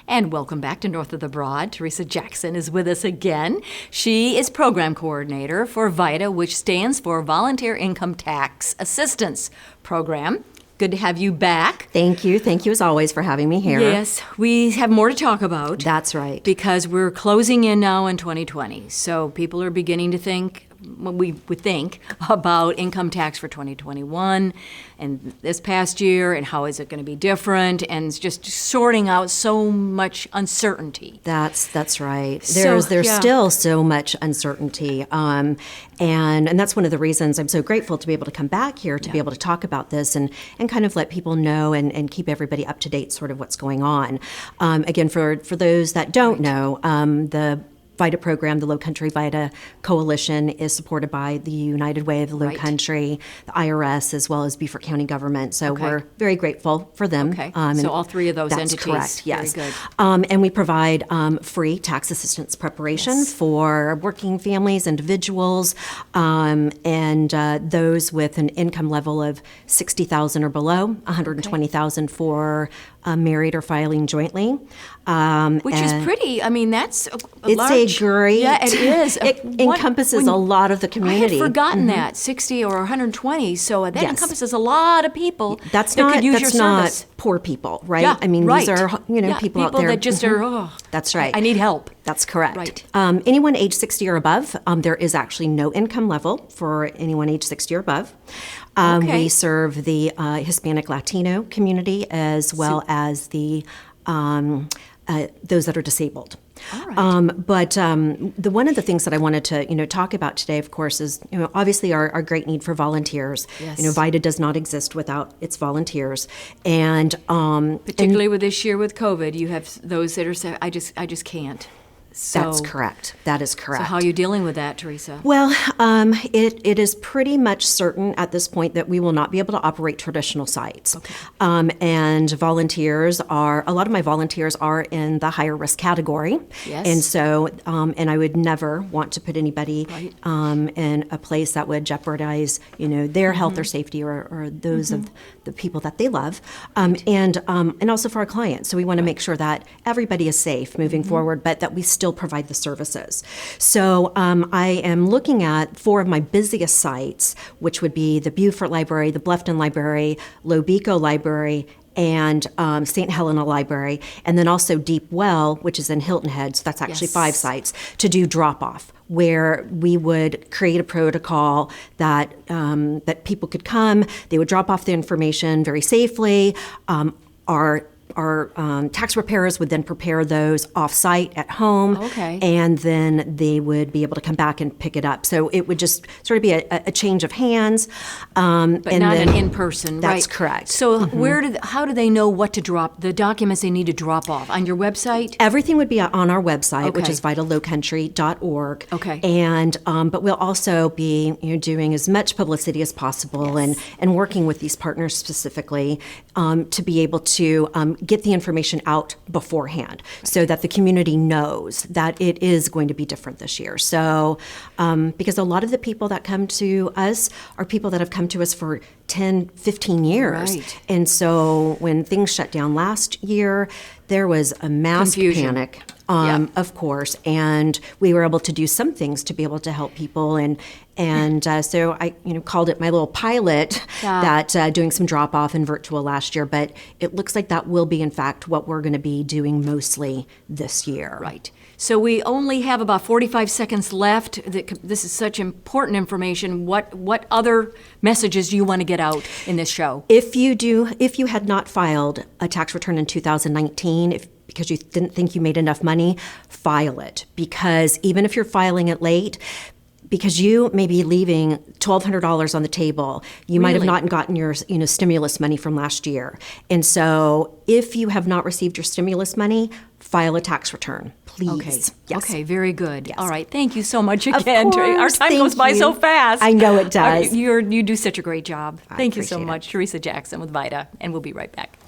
And welcome back to North of the Broad. Theresa Jackson is with us again. She is program coordinator for VITA, which stands for Volunteer Income Tax Assistance Program. Good to have you back. Thank you. Thank you as always for having me here. Yes, we have more to talk about. That's right. Because we're closing in now in 2020. So people are beginning to think, we would think, about income tax for 2021 and this past year and how is it going to be different, and it's just sorting out so much uncertainty. That's right. There's still so much uncertainty. And that's one of the reasons I'm so grateful to be able to come back here to be able to talk about this and kind of let people know and keep everybody up to date sort of what's going on. Again, for those that don't know, the VITA program, the LowcountryVITACoalition, is supported by the United Way of the Lowcountry, the IRS, as well as Beaufort County government. So we're very grateful for them. Okay. So all three of those entities. That's correct, yes. Very good. And we provide free tax assistance preparation for working families, individuals, and those with an income level of $60,000 or below, $120,000 for married or filing jointly. Which is pretty, I mean, that's a large. It's a great. Yeah, it is. It encompasses a lot of the community. I had forgotten that, 60 or 120, so that encompasses a lot of people that could use your service. Not poor people, right? Yeah, I mean, these are, people out there. That just are, that's right. I need help. That's correct. Right. Anyone age 60 or above, there is actually no income level for anyone age 60 or above. We serve the Hispanic Latino community as well as the those that are disabled. All right. But the one of the things that I wanted to talk about today, of course, is obviously our great need for volunteers. Yes. VITA does not exist without its volunteers, and particularly with this year with COVID, you have those that are saying, I just can't. So, that's correct. That is correct. So how are you dealing with that, Theresa? Well, it is pretty much certain at this point that we will not be able to operate traditional sites. Okay. And a lot of my volunteers are in the higher risk category. Yes. And so, and I would never want to put anybody in a place that would jeopardize, their health or safety or those of the people that they love. And also for our clients. So we want to make sure that everybody is safe moving forward, but that we still provide the services. So I am looking at 4 of my busiest sites, which would be the Beaufort Library, the Bluffton Library, Lobeco Library, and St. Helena Library, and then also Deep Well, which is in Hilton Head, so that's actually 5 sites, to do drop-off, where we would create a protocol that people could come, they would drop off the information very safely. Our tax preparers would then prepare those off-site at home, and then they would be able to come back and pick it up. So it would just sort of be a change of hands. But not an in-person, right? That's correct. So how do they know what to drop, the documents they need to drop off? On your website? Everything would be on our website, which is VITALowcountry.org. Okay. And but we'll also be doing as much publicity as possible and working with these partners specifically to be able to get the information out beforehand so that the community knows that it is going to be different this year. So because a lot of the people that come to us are people that have come to us for 10, 15 years. Right. And so when things shut down last year, there was a mass panic, of course, and we were able to do some things to be able to help people, and so I called it my little pilot that doing some drop off and virtual last year, but it looks like that will be in fact what we're going to be doing mostly this year. Right. So we only have about 45 seconds left. This is such important information. What other messages do you want to get out in this show? If you had not filed a tax return in 2019, because you didn't think you made enough money, file it. Because even if you're filing it late, because you may be leaving $1,200 on the table, you might have not gotten your stimulus money from last year. And so if you have not received your stimulus money, file a tax return, please. Okay. Yes. Okay, very good. Yes. All right, thank you so much again. Of course, our time goes by so fast. I know it does. You do such a great job. Thank you so appreciate much. Theresa Jackson with VITA, and we'll be right back.